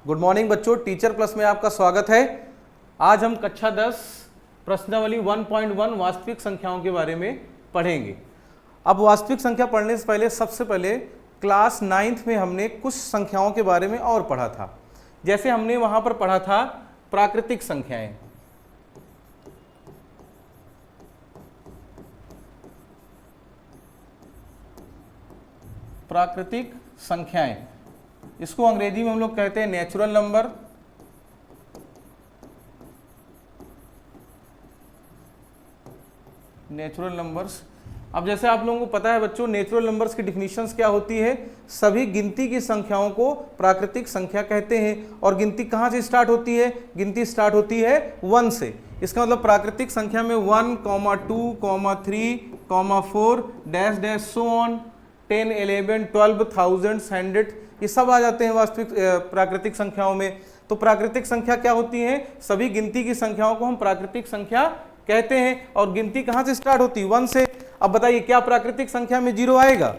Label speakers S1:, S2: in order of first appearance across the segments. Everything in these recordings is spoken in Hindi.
S1: गुड मॉर्निंग बच्चों, टीचर प्लस में आपका स्वागत है। आज हम कक्षा 10 प्रश्नावली 1.1 वास्तविक संख्याओं के बारे में पढ़ेंगे। अब वास्तविक संख्या पढ़ने से पहले सबसे पहले क्लास 9th में हमने कुछ संख्याओं के बारे में और पढ़ा था। जैसे हमने वहां पर पढ़ा था प्राकृतिक संख्याएं, प्राकृतिक संख्याएं, इसको अंग्रेजी में हम लोग कहते हैं नेचुरल नंबर। Natural numbers. अब जैसे आप लोगों को पता है बच्चों, नेचुरल नंबर्स की डिफिनीशंस क्या होती है? सभी गिनती की संख्याओं को प्राकृतिक संख्या कहते हैं। और गिनती कहां से स्टार्ट होती है? गिनती स्टार्ट होती है 1 से। इसका मतलब प्राकृतिक संख्या में 1, 2, 3, 4 dash dash so on 10, 11, 12, thousands, 100 ये सब आ जाते हैं वास्तविक प्राकृतिक संख्याओं में। तो प्राकृतिक संख्या क्या होती है? सभी गिनती की संख्याओं को हम प्राकृतिक संख्या कहते हैं। और गिनती कहां से स्टार्ट होती है? 1 से। अब बताइए, क्या प्राकृतिक संख्या में 0 आएगा?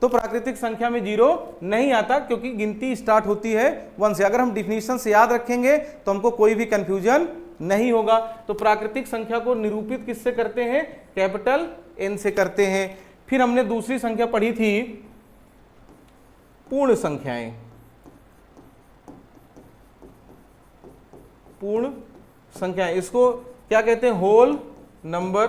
S1: तो प्राकृतिक संख्या में 0 नहीं आता, क्योंकि गिनती स्टार्ट होती है 1 से। अगर हम डिफिनीशन से याद रखेंगे तो हमको कोई भी कंफ्यूजन नहीं होगा। तो प्राकृतिक संख्या को निरूपित किससे करते हैं? कैपिटल N से करते हैं। फिर हमने दूसरी संख्या पढ़ी थी पूर्ण संख्याएं। पूर्ण संख्याएं, इसको क्या कहते हैं? Whole number.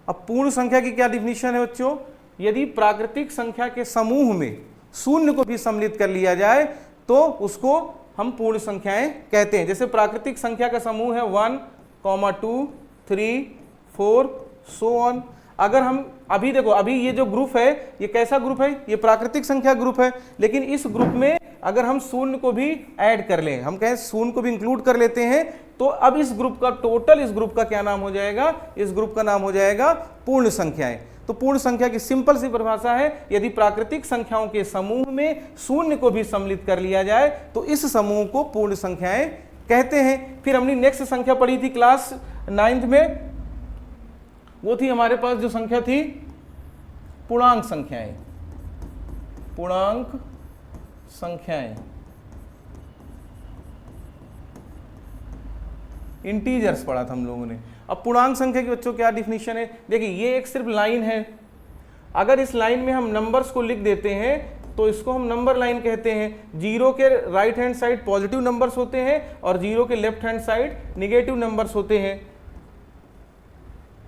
S1: अब पूर्ण संख्या की क्या डिफिनीशन है बच्चों? यदि प्राकृतिक संख्या के समूह में शून्य को भी सम्मिलित कर लिया जाए तो उसको हम पूर्ण संख्याएं कहते हैं। जैसे प्राकृतिक संख्या का समूह है 1, 2, 3, 4 सो ऑन। अगर हम अभी देखो, अभी ये जो ग्रुप है ये कैसा ग्रुप है? ये प्राकृतिक संख्या ग्रुप है। लेकिन इस ग्रुप में अगर हम शून्य को भी ऐड कर लें, हम कहें शून्य को भी इंक्लूड कर लेते हैं, तो अब इस ग्रुप का टोटल, इस ग्रुप का क्या नाम हो जाएगा? इस ग्रुप का नाम हो जाएगा पूर्ण संख्याएं। तो पूर्ण संख्या की सिंपल सी परिभाषा है, यदि प्राकृतिक संख्याओं के समूह में शून्य को भी सम्मिलित कर लिया जाए तो इस समूह को पूर्ण संख्याएं कहते हैं। फिर हमने नेक्स्ट संख्या पढ़ी थी क्लास 9th में, वो थी हमारे पास जो संख्या थी पूर्णांक संख्याएं। पूर्णांक संख्याएं, इंटीजर्स पढ़ा था हम लोगों ने। अब पूर्णांक संख्या की बच्चों क्या डिफिनीशन है? देखिए, ये एक सिर्फ लाइन है। अगर इस लाइन में हम नंबर्स को लिख देते हैं तो इसको हम नंबर लाइन कहते हैं। 0 के right hand side positive numbers होते हैं और 0 के left hand side negative numbers होते हैं,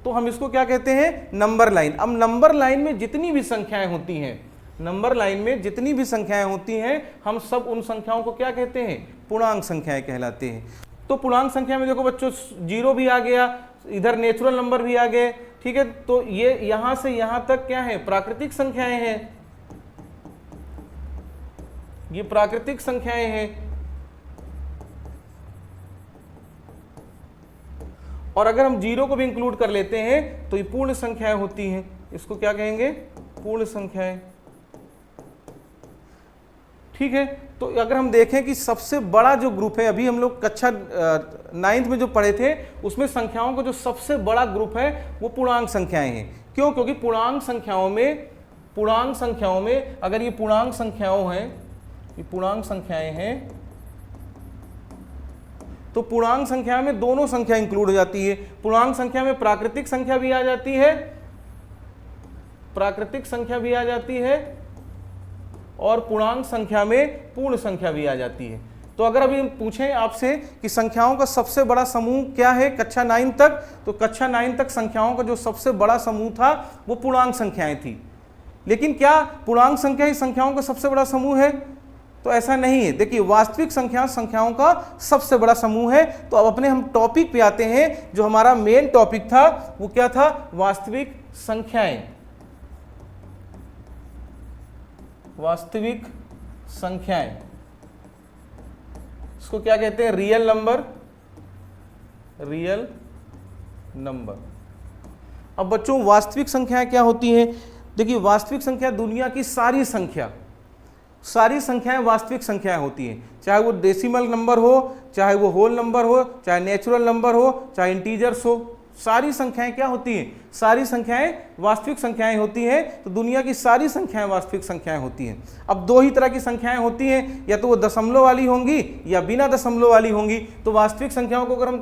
S1: तो हम इसको क्या कहते हैं? Number line. अब नंबर लाइन में जितनी भी संख्याएं होती हैं, नंबर लाइन में जितनी भी संख्याएं होती हैं, हम सब उन संख्याओं को क्या कहते हैं? पूर्णांक संख्याएं कहलाते हैं। तो पूर्णांक संख्या में देखो बच्चों, 0 भी आ गया, इधर नेचुरल नंबर भी आ गए, ठीक है। तो ये यहां से यहां तक क्या है? प्राकृतिक संख्याएं हैं। ये प्राकृतिक संख्याएं हैं। और अगर हम 0 को भी इंक्लूड कर लेते हैं तो ये पूर्ण संख्याएं होती हैं। इसको क्या कहेंगे? पूर्ण संख्याएं, ठीक है। तो अगर हम देखें कि सबसे बड़ा जो ग्रुप है, अभी हम लोग कक्षा 9th में जो पढ़े थे उसमें संख्याओं का जो सबसे बड़ा ग्रुप है वो पूर्णांक संख्याएं हैं। क्यों? क्योंकि पूर्णांक संख्याओं में अगर ये पूर्णांक संख्याओं हैं, ये पूर्णांक संख्याएं हैं, तो पूर्णांक संख्या में दोनों संख्या इंक्लूड हो जाती है। पूर्णांक संख्या में प्राकृतिक संख्या भी आ जाती है, प्राकृतिक संख्या भी आ जाती है, और पूर्णांक संख्या में पूर्ण संख्या भी आ जाती है। तो अगर अभी हम पूछें आपसे कि संख्याओं का सबसे बड़ा समूह क्या है कक्षा 9 तक, तो कक्षा 9 तक संख्याओं का जो सबसे बड़ा समूह था वो पूर्णांक संख्याएं थी। लेकिन क्या पूर्णांक संख्या ही संख्याओं का सबसे बड़ा समूह है? तो ऐसा नहीं है। देखिए, वास्तविक संख्याओं का सबसे बड़ा समूह है। तो अब अपने हम टॉपिक पे आते हैं। जो हमारा मेन टॉपिक था वो क्या था? वास्तविक संख्याएं। वास्तविक संख्याएं, इसको क्या कहते हैं? Real number. Real number. अब बच्चों, वास्तविक संख्याएं क्या होती हैं? देखिए, वास्तविक संख्या दुनिया की सारी संख्याएं वास्तविक संख्याएं होती हैं। चाहे वो डेसिमल नंबर हो, चाहे वो होल नंबर हो, चाहे नेचुरल नंबर हो, चाहे इंटीजर्स हो, सारी संख्याएं क्या होती हैं, सारी संख्याएं वास्तविक संख्याएं होती हैं। तो दुनिया की सारी संख्याएं वास्तविक संख्याएं होती हैं। अब दो ही तरह की संख्याएं होती हैं, या तो वो दशमलव वाली होंगी या बिना दशमलव वाली होंगी। तो वास्तविक संख्याओं को अगर हम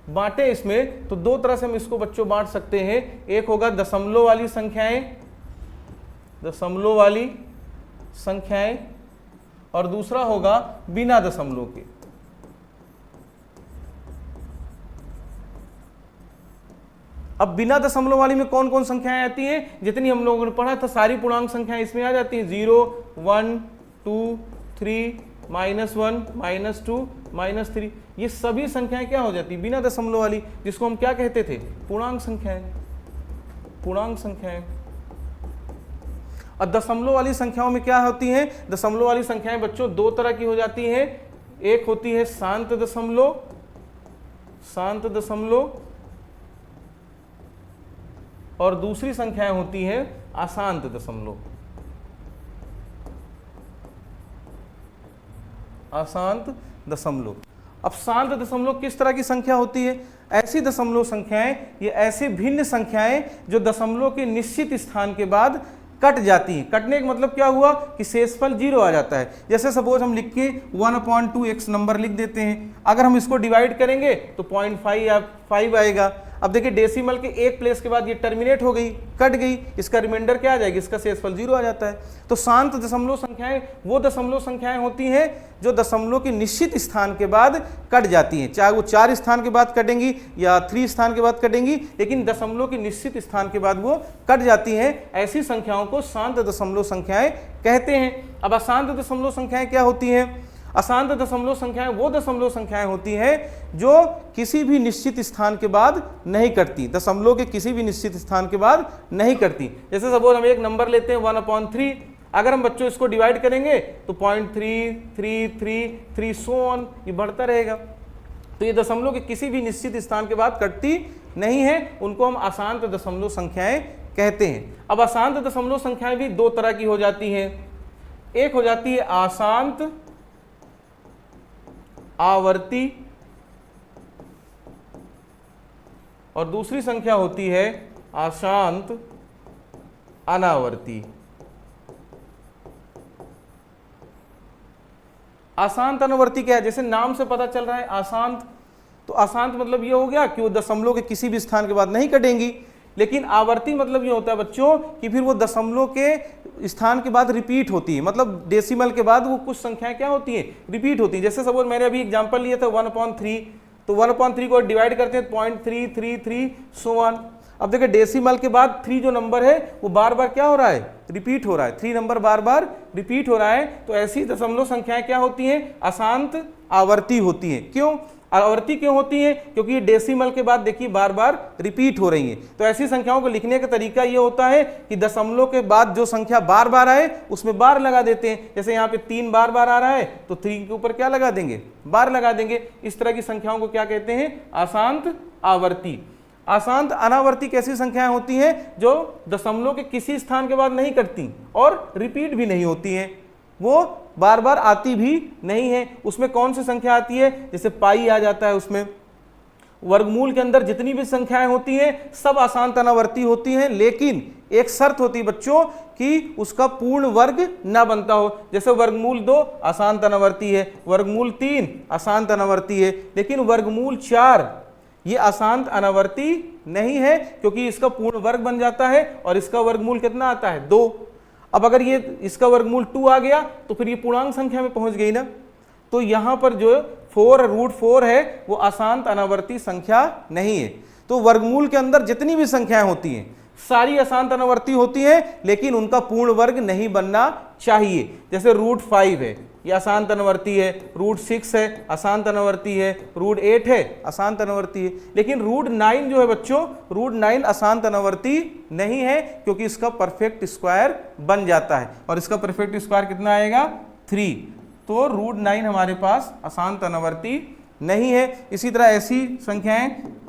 S1: बांटे इसमें तो दो तरह से हम इसको बच्चों बांट सकते हैं। एक होगा दशमलव वाली संख्याएं, दशमलव वाली संख्याएं, और दूसरा होगा बिना दशमलव के। अब बिना दशमलव वाली में कौन कौन संख्याएं आती हैं, जितनी हम लोगों ने पढ़ा था सारी पूर्णांक संख्याएं इसमें आ जाती हैं। 0, 1, 2, 3, -1, -2, -3, ये सभी संख्याएं क्या हो जाती है, बिना दशमलव वाली, जिसको हम क्या कहते थे, पूर्णांक संख्याएं, पूर्णांक संख्याएं। और दशमलव वाली संख्याओं में क्या होती हैं, दशमलव वाली संख्याएं बच्चों दो तरह की हो जाती हैं। एक होती है शांत दशमलव, शांत दशमलव, और दूसरी संख्याएं होती हैं अशांत दशमलव, अशांत दशमलव। अब शांत दशमलव किस तरह की संख्या होती है, ऐसी दशमलव संख्याएं, ये ऐसे भिन्न संख्याएं जो दशमलव के निश्चित स्थान के बाद कट जाती हैं। कटने का मतलब क्या हुआ कि शेषफल 0 आ जाता है। जैसे सपोज हम लिख के 1/2x नंबर लिख देते हैं, अगर हम इसको डिवाइड करेंगे तो 0.5 या 5 आएगा। अब देखिए डेसिमल के एक प्लेस के बाद ये टर्मिनेट हो गई, कट गई, इसका रिमाइंडर क्या आ जाएगी, इसका शेषफल 0 आ जाता है। तो शांत दशमलव संख्याएं वो दशमलव संख्याएं होती हैं जो दशमलव के निश्चित स्थान के बाद कट जाती हैं, चाहे वो 4 स्थान के बाद कटेंगी या 3 स्थान के बाद कटेंगी, लेकिन दशमलव के निश्चित स्थान के बाद वो कट जाती हैं। ऐसी संख्याओं को शांत दशमलव संख्याएं कहते हैं। अब अशांत दशमलव संख्याएं क्या होती हैं, अशांत दशमलव संख्याएं वो दशमलव संख्याएं होती हैं जो किसी भी निश्चित स्थान के बाद नहीं कटती, दशमलव के किसी भी निश्चित स्थान के बाद नहीं कटती। जैसे सपोज हम एक नंबर लेते हैं 1/3, अगर हम बच्चों इसको डिवाइड करेंगे तो 0.333 सो ऑन, ये बढ़ता रहेगा। तो ये दशमलव के किसी भी निश्चित स्थान के बाद कटती नहीं है, उनको हम अशांत दशमलव संख्याएं कहते हैं। अब अशांत दशमलव संख्याएं भी दो तरह की हो जाती हैं। एक हो जाती है अशांत आवर्ती, और दूसरी संख्या होती है अशांत अनावर्ती। अशांत अनावर्ती क्या है, जैसे नाम से पता चल रहा है अशांत, तो अशांत मतलब ये हो गया कि वो दशमलव के किसी भी स्थान के बाद नहीं कटेंगी। लेकिन आवर्ती मतलब ये होता है बच्चों कि फिर वो दशमलव के स्थान के बाद रिपीट होती है, मतलब डेसिमल के बाद वो कुछ संख्याएं क्या होती हैं, रिपीट होती हैं। जैसे सपोज मैंने अभी एग्जांपल लिया था 1/3, तो 1/3 को डिवाइड करते हैं 0.333 सो ऑन। अब देखिए डेसिमल के बाद 3 जो नंबर है वो बार बार क्या हो रहा है, रिपीट हो रहा है, 3 नंबर बार बार रिपीट हो रहा है। तो ऐसी दशमलव संख्याएं क्या होती हैं, अशांत आवर्ती होती हैं। क्यों आवर्ती क्यों होती हैं, क्योंकि ये डेसिमल के बाद देखिए बार बार रिपीट हो रही हैं। तो ऐसी संख्याओं को लिखने का तरीका ये होता है कि दशमलव के बाद जो संख्या बार बार आए उसमें बार लगा देते हैं। जैसे यहाँ पे 3 बार बार आ रहा है तो 3 के ऊपर क्या लगा देंगे, बार लगा देंगे। इस तरह की संख्याओं को क्या कहते हैं, अशांत आवर्ती। अशांत अनावर्ती कैसी संख्याएं होती हैं जो दशमलव के किसी स्थान के बाद नहीं कटती और रिपीट भी नहीं होती हैं, वो बार बार आती भी नहीं है। उसमें कौन सी संख्या आती है, जैसे पाई आ जाता है, उसमें वर्गमूल के अंदर जितनी भी संख्याएं होती हैं सब अशांत अनावर्ती होती हैं, लेकिन एक शर्त होती है बच्चों कि उसका पूर्ण वर्ग ना बनता हो। जैसे वर्गमूल 2 अशांत अनावर्ती है, वर्गमूल 3 अशांत अनावर्ती है, लेकिन वर्गमूल 4 ये अशांत अनावर्ती नहीं है, क्योंकि इसका पूर्ण वर्ग बन जाता है और इसका वर्गमूल कितना आता है, 2। अब अगर ये इसका वर्गमूल 2 आ गया तो फिर ये पूर्णांक संख्या में पहुंच गई ना। तो यहां पर जो 4√4 है वो अशांत अनावर्ती संख्या नहीं है। तो वर्गमूल के अंदर जितनी भी संख्याएं होती हैं सारी अशांत अनावर्ती होती हैं, लेकिन उनका पूर्ण वर्ग नहीं बनना चाहिए। जैसे √5 है, ये अशांत अनावर्ती है, √6 है, अशांत अनावर्ती है, √8 है, अशांत अनावर्ती है। लेकिन √9 जो है बच्चों, √9 अशांत अनावर्ती नहीं है, क्योंकि इसका परफेक्ट स्क्वायर बन जाता है, और इसका परफेक्ट स्क्वायर कितना आएगा, 3। तो √9 हमारे पास अशांत अनावर्ती नहीं है। इसी तरह ऐसी संख्याएं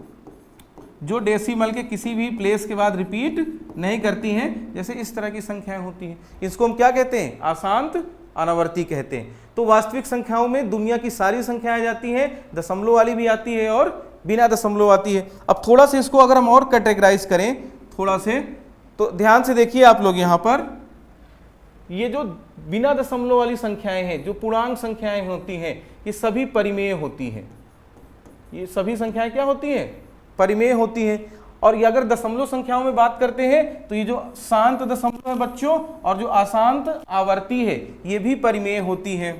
S1: जो डेसिमल के किसी भी प्लेस के बाद रिपीट नहीं करती हैं, जैसे इस तरह की संख्याएं होती हैं, इसको हम क्या कहते हैं, अशांत अनावर्ती कहते हैं। तो वास्तविक संख्याओं में दुनिया की सारी संख्याएं आ जाती हैं, दशमलव वाली भी आती है और बिना दशमलव आती है। अब थोड़ा सा इसको अगर हम और कैटेगराइज करें थोड़ा से, तो ध्यान से देखिए आप लोग यहाँ पर, ये जो बिना दशमलव वाली संख्याएं हैं, जो पूर्णांक संख्याएं होती हैं, ये सभी परिमेय होती हैं। ये सभी संख्याएं क्या होती हैं? परिमेय होती हैं। और ये अगर दशमलव संख्याओं में बात करते हैं तो ये जो शांत दशमलव है बच्चों और जो अशांत आवर्ती है, ये भी परिमेय होती है।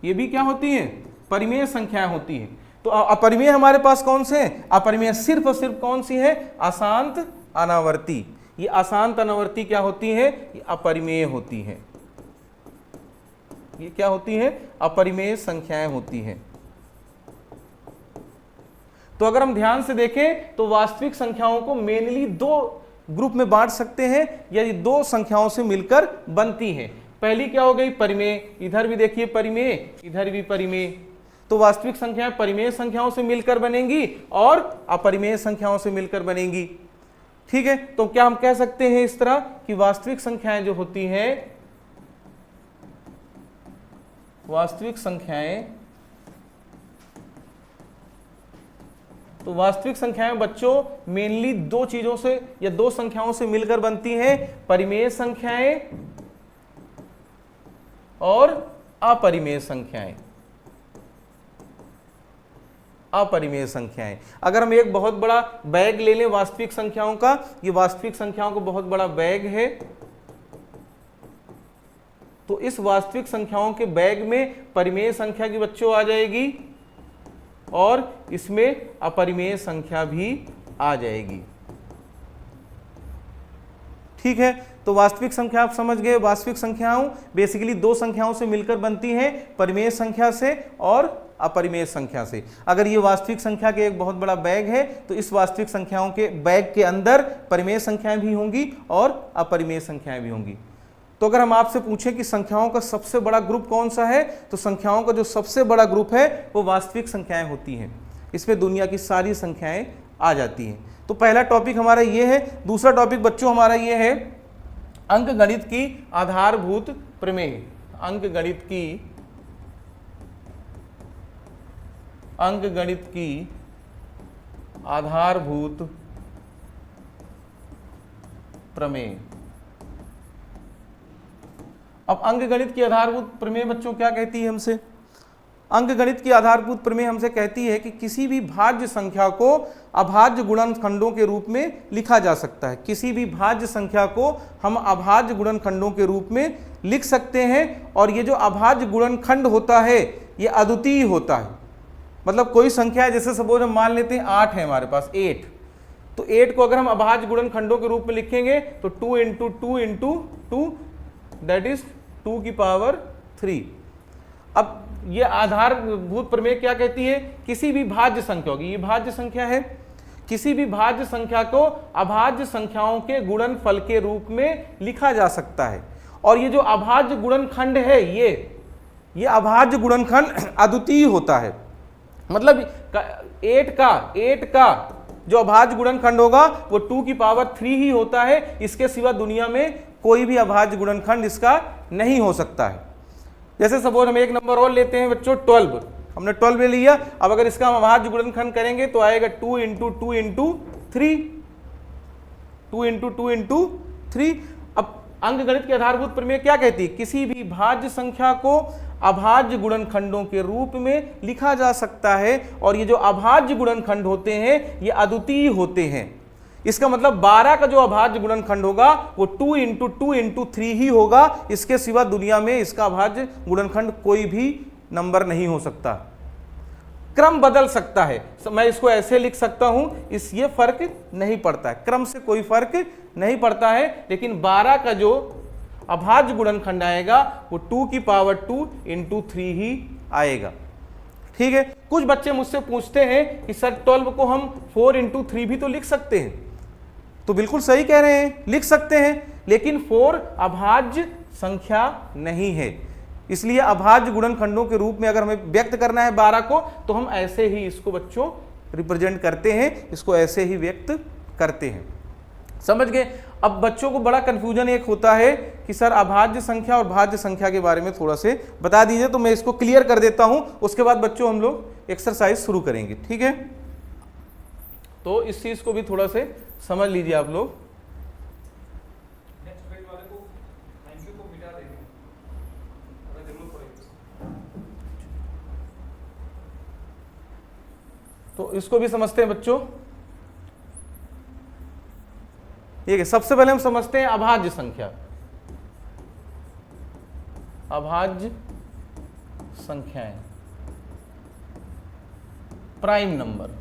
S1: ये भी क्या होती है? परिमेय संख्याएं होती हैं। तो अपरिमेय हमारे पास कौन से हैं? अपरिमेय सिर्फ और सिर्फ कौन सी है? अशांत अनावर्ती। ये अशांत अनावर्ती क्या होती है? ये अपरिमेय होती है। ये क्या होती है? अपरिमेय संख्याएं होती हैं। तो अगर हम ध्यान से देखें तो वास्तविक संख्याओं को मेनली दो ग्रुप में बांट सकते हैं, या ये दो संख्याओं से मिलकर बनती हैं। पहली क्या हो गई? परिमेय। इधर भी देखिए परिमेय, इधर भी परिमेय। तो वास्तविक संख्याएं परिमेय संख्याओं से मिलकर बनेंगी और अपरिमेय संख्याओं से मिलकर बनेंगी। ठीक है, तो क्या हम कह सकते हैं इस तरह कि वास्तविक संख्याएं जो होती हैं, वास्तविक संख्याएं, तो वास्तविक संख्याएं बच्चों मेनली दो चीजों से या दो संख्याओं से मिलकर बनती हैं, परिमेय संख्याएं और अपरिमेय संख्याएं। अपरिमेय संख्याएं। अगर हम एक बहुत बड़ा बैग ले लें वास्तविक संख्याओं का, ये वास्तविक संख्याओं का बहुत बड़ा बैग है, तो इस वास्तविक संख्याओं के बैग में परिमेय संख्या की बच्चों आ जाएगी और इसमें अपरिमेय संख्या भी आ जाएगी। ठीक है, तो वास्तविक संख्या आप समझ गए। वास्तविक संख्याओं बेसिकली दो संख्याओं से मिलकर बनती हैं, परिमेय संख्या से और अपरिमेय संख्या से। अगर ये वास्तविक संख्या के एक बहुत बड़ा बैग है तो इस वास्तविक संख्याओं के बैग के अंदर परिमेय संख्याएं भी होंगी और अपरिमेय संख्याएं भी होंगी। तो अगर हम आपसे पूछें कि संख्याओं का सबसे बड़ा ग्रुप कौन सा है, तो संख्याओं का जो सबसे बड़ा ग्रुप है वो वास्तविक संख्याएं होती हैं। इसमें दुनिया की सारी संख्याएं आ जाती हैं। तो पहला टॉपिक हमारा ये है। दूसरा टॉपिक बच्चों हमारा ये है अंकगणित की आधारभूत प्रमेय। अंकगणित की आधारभूत प्रमेय। अब अंकगणित की आधारभूत प्रमेय बच्चों क्या कहती है हमसे? अंकगणित की आधारभूत प्रमेय हमसे कहती है कि किसी भी भाज्य संख्या को अभाज्य गुणनखंडों के रूप में लिखा जा सकता है। किसी भी भाज्य संख्या को हम अभाज्य गुणनखंडों के रूप में लिख सकते हैं, और ये जो अभाज्य गुणनखंड होता है ये अद्वितीय होता है। मतलब कोई संख्या है, जैसे सपोज हम मान लेते हैं 8 है हमारे पास, 8, तो 8 को अगर हम अभाज्य गुणनखंडों के रूप में लिखेंगे तो 2 इंटू 2 इंटू 2 दैट इज 2 की पावर 3। अब ये आधारभूत प्रमेय क्या कहती है? किसी भी भाज्य संख्या होगी, ये भाज्य संख्या है, किसी भी भाज्य संख्या को अभाज्य संख्याओं के गुणनफल के रूप में लिखा जा सकता है। और ये जो अभाज्य गुणनखंड है ये अभाज्य गुणनखंड अद्वितीय होता है। मतलब 8 का जो अभाज्य गुणनखंड होगा वो 2 की पावर 3 ही होता है। इसके सिवा दुनिया में कोई भी अभाज्य गुणनखंड इसका नहीं हो सकता है। जैसे सपोज हम एक नंबर और लेते हैं बच्चों 12, हमने 12 ले लिया। अब अगर इसका हम अभाज्य गुणनखंड करेंगे तो आएगा 2 इंटू 2 इंटू 3, 2 इंटू 2 इंटू 3। अब अंकगणित की आधारभूत प्रमेय क्या कहती है? किसी भी भाज्य संख्या को अभाज्य गुणनखंडों के रूप में लिखा जा सकता है, और ये जो अभाज्य गुणनखंड होते हैं ये अद्वितीय होते हैं। इसका मतलब 12 का जो अभाज्य गुणनखंड होगा वो 2 इंटू 2 इंटू 3 ही होगा। इसके सिवा दुनिया में इसका अभाज्य गुणनखंड कोई भी नंबर नहीं हो सकता। क्रम बदल सकता है, मैं इसको ऐसे लिख सकता हूं, ये फर्क नहीं पड़ता है, क्रम से कोई फर्क नहीं पड़ता है। लेकिन 12 का जो अभाज्य गुणनखंड आएगा वो 2 की पावर 2 इंटू 3 ही आएगा। ठीक है, कुछ बच्चे मुझसे पूछते हैं कि सर 12 को हम 4 इंटू 3 भी तो लिख सकते हैं। तो बिल्कुल सही कह रहे हैं, लिख सकते हैं, लेकिन 4 अभाज्य संख्या नहीं है। इसलिए अभाज्य गुणनखंडों के रूप में अगर हमें व्यक्त करना है 12 को, तो हम ऐसे ही इसको बच्चों रिप्रेजेंट करते हैं, इसको ऐसे ही व्यक्त करते हैं। समझ गए? अब बच्चों को बड़ा कंफ्यूजन एक होता है कि सर अभाज्य संख्या और भाज्य संख्या के बारे में थोड़ा से बता दीजिए, तो मैं इसको क्लियर कर देता हूं, उसके बाद बच्चों हम लोग एक्सरसाइज शुरू करेंगे, ठीक है। तो इस चीज को भी थोड़ा से समझ लीजिए आप लोग। तो इसको भी समझते हैं बच्चों। ठीक है, सबसे पहले हम समझते हैं अभाज्य संख्या। अभाज्य संख्याएं, प्राइम नंबर।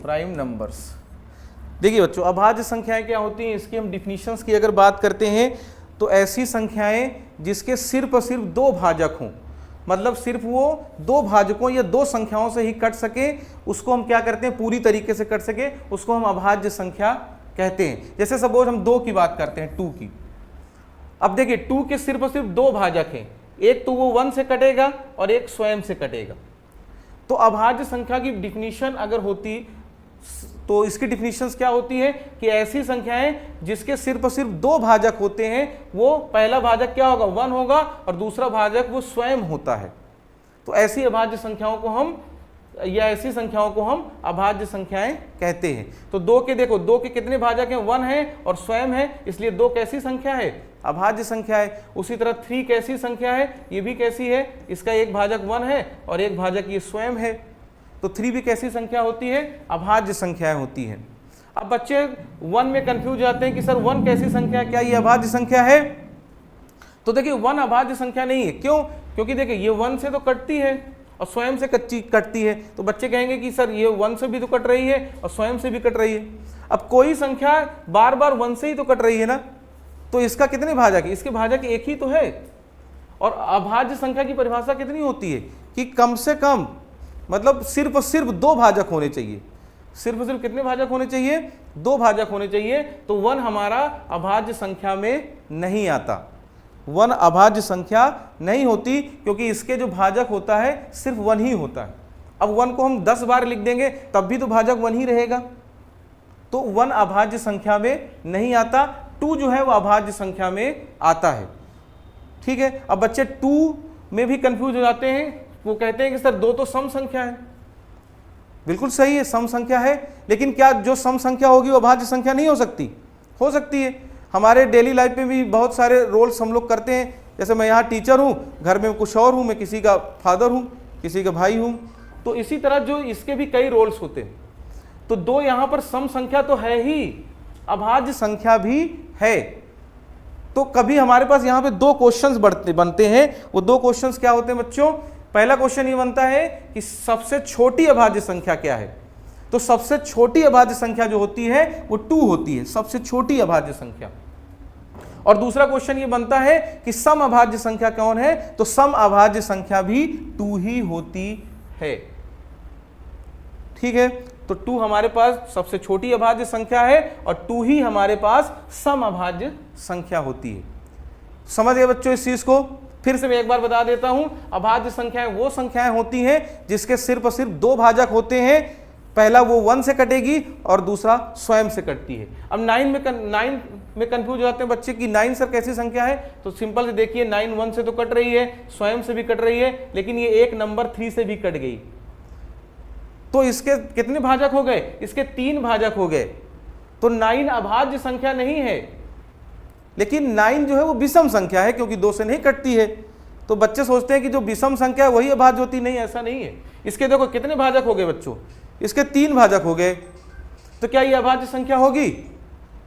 S1: Prime numbers. देखिए बच्चों, अभाज्य संख्याएं क्या होती हैं, इसकी हम डिफिनीशंस की अगर बात करते हैं तो ऐसी संख्याएं जिसके सिर्फ और सिर्फ दो भाजक हों, मतलब सिर्फ वो दो भाजकों या दो संख्याओं से ही कट सके, उसको हम क्या करते हैं, पूरी तरीके से कट सके, उसको हम अभाज्य संख्या कहते हैं। जैसे सपोज हम 2 की बात करते हैं, 2 की। अब देखिए 2 के सिर्फ और सिर्फ दो भाजक हैं, एक तो वो 1 से कटेगा और एक स्वयं से कटेगा। तो अभाज्य संख्या की डिफिनीशन अगर होती तो इसकी डिफिनीशंस क्या होती है कि ऐसी संख्याएं जिसके सिर्फ और सिर्फ दो भाजक होते हैं, वो पहला भाजक क्या होगा, 1 होगा और दूसरा भाजक वो स्वयं होता है। तो ऐसी अभाज्य संख्याओं को हम या ऐसी संख्याओं को हम अभाज्य संख्याएं कहते हैं। तो 2 के देखो, 2 के कितने भाजक हैं, 1 है और स्वयं है, इसलिए 2 कैसी संख्या है, अभाज्य संख्या है। उसी तरह 3 कैसी संख्या है, ये भी कैसी है, इसका एक भाजक 1 है और एक भाजक ये स्वयं है। तो 3 भी कैसी संख्या होती है, अभाज्य संख्याएं होती हैं। अब बच्चे 1 में कंफ्यूज जाते हैं कि सर 1 कैसी संख्या है, क्या ये अभाज्य संख्या है? तो देखिए 1 अभाज्य संख्या नहीं है। क्यों? क्योंकि देखिए ये 1 से तो कटती है और स्वयं से कटती है। तो बच्चे कहेंगे कि सर ये 1 से भी तो कट रही है और स्वयं से भी कट रही है। अब कोई संख्या बार बार 1 से ही तो कट रही है ना, तो इसका कितने भाजक है, इसके भाजक एक ही तो है। और अभाज्य संख्या की परिभाषा कितनी होती है कि कम से कम, मतलब सिर्फ और सिर्फ दो भाजक होने चाहिए। सिर्फ और सिर्फ कितने भाजक होने चाहिए, दो भाजक होने चाहिए। तो 1 हमारा अभाज्य संख्या में नहीं आता, 1 अभाज्य संख्या नहीं होती, क्योंकि इसके जो भाजक होता है सिर्फ 1 ही होता है। अब 1 को हम 10 बार लिख देंगे तब भी तो भाजक 1 ही रहेगा। तो 1 अभाज्य संख्या में नहीं आता, 2 जो है वो अभाज्य संख्या में आता है। ठीक है। अब बच्चे 2 में भी कंफ्यूज हो जाते हैं, वो कहते हैं कि सर 2 तो सम संख्या है। बिल्कुल सही है, सम संख्या है, लेकिन क्या जो सम संख्या होगी वो अभाज्य संख्या नहीं हो सकती? हो सकती है। हमारे डेली लाइफ में भी बहुत सारे रोल्स हम लोग करते हैं। जैसे मैं यहाँ टीचर हूँ, घर में कुछ और हूँ, मैं किसी का फादर हूँ, किसी का भाई हूँ। तो इसी तरह जो इसके भी कई रोल्स होते हैं। तो 2 यहाँ पर सम संख्या तो है ही, अभाज्य संख्या भी है। तो कभी हमारे पास यहाँ पे 2 क्वेश्चंस बनते हैं। वो 2 क्वेश्चंस क्या होते हैं बच्चों? पहला क्वेश्चन ये बनता है कि सबसे छोटी अभाज्य संख्या क्या है। तो सबसे छोटी अभाज्य संख्या जो होती है वो 2 होती है, सबसे छोटी अभाज्य संख्या। और दूसरा क्वेश्चन ये बनता है कि सम अभाज्य संख्या कौन है। तो सम अभाज्य संख्या भी 2 ही होती है। ठीक है। तो 2 हमारे पास सबसे छोटी अभाज्य संख्या है और 2 ही हमारे पास सम अभाज्य संख्या होती है। समझ गए बच्चों इस चीज को? फिर से मैं एक बार बता देता हूं, अभाज्य संख्याएं वो संख्याएं होती हैं जिसके सिर्फ और सिर्फ 2 भाजक होते हैं। पहला वो 1 से कटेगी और दूसरा स्वयं से कटती है। अब 9 में कंफ्यूज हो जाते हैं बच्चे कि 9 सर कैसी संख्या है। तो सिंपल से देखिए, 9 1 से तो कट रही है, स्वयं से भी कट रही है, लेकिन ये एक नंबर 3 से भी कट गई। तो इसके कितने भाजक हो गए? इसके 3 भाजक हो गए। तो 9 अभाज्य संख्या नहीं है, लेकिन 9 जो है वो विषम संख्या है, क्योंकि 2 से नहीं कटती है। तो बच्चे सोचते हैं कि जो विषम संख्या है वही अभाज्य होती, नहीं, ऐसा नहीं है। इसके देखो कितने भाजक हो गए बच्चों, इसके 3 भाजक हो गए। तो क्या ये अभाज्य संख्या होगी?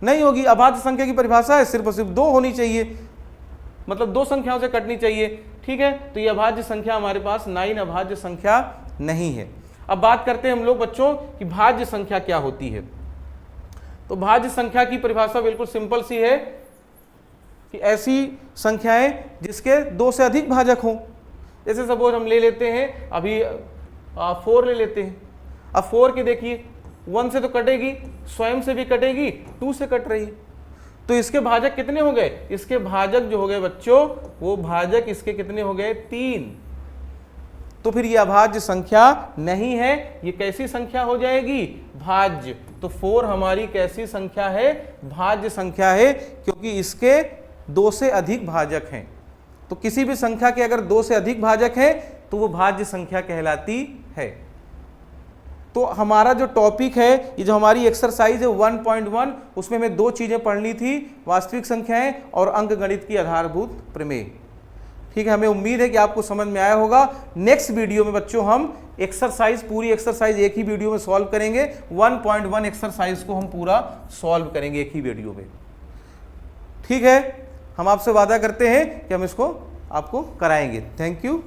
S1: नहीं होगी। अभाज्य संख्या की परिभाषा है सिर्फ और सिर्फ 2 होनी चाहिए, मतलब 2 संख्याओं से कटनी चाहिए। ठीक है। तो ये अभाज्य संख्या हमारे पास 9 अभाज्य संख्या नहीं है। अब बात करते हैं हम लोग बच्चों कि भाज्य संख्या क्या होती है। तो भाज्य संख्या की परिभाषा बिल्कुल सिंपल सी है कि ऐसी संख्याएं जिसके 2 से अधिक भाजक हों। जैसे सपोज हम ले लेते हैं अभी 4 ले लेते हैं। अब 4 के देखिए 1 से तो कटेगी, स्वयं से भी कटेगी, 2 से कट रही है। तो इसके भाजक कितने हो गए? इसके भाजक जो हो गए बच्चों, वो भाजक इसके कितने हो गए? 3। तो फिर ये अभाज्य संख्या नहीं है, ये कैसी संख्या हो जाएगी, भाज्य। तो 4 हमारी कैसी संख्या है, भाज्य संख्या है, क्योंकि इसके 2 से अधिक भाजक हैं। तो किसी भी संख्या के अगर 2 से अधिक भाजक हैं तो वो भाज्य संख्या कहलाती है। तो हमारा जो टॉपिक है, ये जो हमारी एक्सरसाइज है 1.1, उसमें हमें 2 चीजें पढ़नी थी, वास्तविक संख्याएं और अंकगणित की आधारभूत प्रमेय। ठीक है, हमें उम्मीद है कि आपको समझ में आया होगा। नेक्स्ट वीडियो में बच्चों हम एक्सरसाइज, पूरी एक्सरसाइज एक ही वीडियो में सॉल्व करेंगे। 1.1 एक्सरसाइज को हम पूरा सॉल्व करेंगे एक ही वीडियो में। ठीक है, हम आपसे वादा करते हैं कि हम इसको आपको कराएंगे। Thank you.